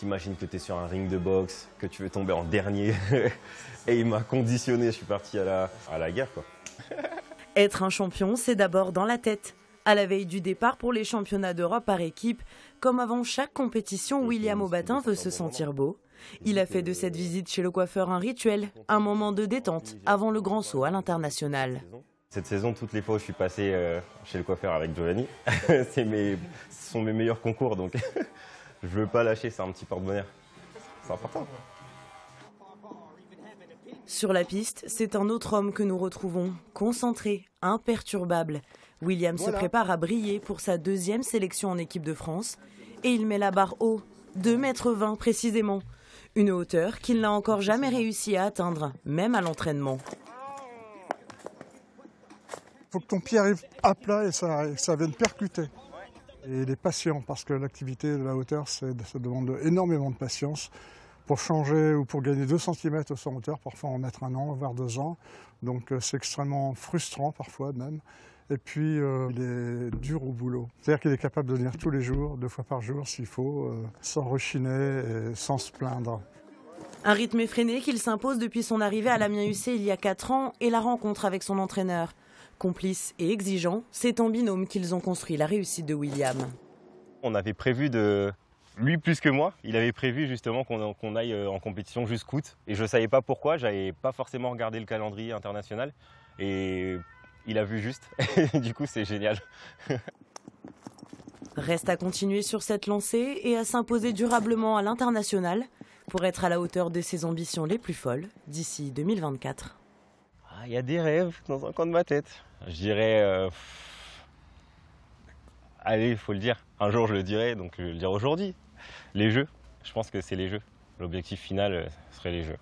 t'imagines que tu es sur un ring de boxe, que tu veux tomber en dernier. Et il m'a conditionné, je suis parti à la guerre, quoi. Être un champion, c'est d'abord dans la tête. À la veille du départ pour les championnats d'Europe par équipe, comme avant chaque compétition, William Aubatin veut se sentir beau. Il a fait de cette visite chez le coiffeur un rituel, un moment de détente avant le grand saut à l'international. Cette saison, toutes les fois où je suis passé chez le coiffeur avec Giovanni, ce sont mes meilleurs concours, donc je veux pas lâcher, c'est un petit porte-bonheur. C'est important. Sur la piste, c'est un autre homme que nous retrouvons, concentré, imperturbable. William se prépare à briller pour sa deuxième sélection en équipe de France et il met la barre haut, 2,20 m précisément. Une hauteur qu'il n'a encore jamais réussi à atteindre, même à l'entraînement. Il faut que ton pied arrive à plat et ça vienne percuter. Et il est patient parce que l'activité de la hauteur, ça demande énormément de patience. Pour changer ou pour gagner 2 cm au saut en hauteur, parfois en mettre 1 an, voire 2 ans. Donc c'est extrêmement frustrant parfois même. Et puis il est dur au boulot. C'est-à-dire qu'il est capable de venir tous les jours, 2 fois par jour s'il faut, sans rechiner et sans se plaindre. Un rythme effréné qu'il s'impose depuis son arrivée à l'Amiens UC il y a 4 ans et la rencontre avec son entraîneur. Complice et exigeant, c'est en binôme qu'ils ont construit la réussite de William. On avait prévu lui plus que moi, il avait prévu justement qu'on aille en compétition jusqu'août. Et je ne savais pas pourquoi, j'avais pas forcément regardé le calendrier international. Et il a vu juste, du coup c'est génial. Reste à continuer sur cette lancée et à s'imposer durablement à l'international pour être à la hauteur de ses ambitions les plus folles d'ici 2024. Il y a des rêves dans un coin de ma tête. Je dirais, allez, il faut le dire, un jour je le dirai, donc je vais le dire aujourd'hui. Les Jeux, je pense que c'est les Jeux. L'objectif final serait les Jeux.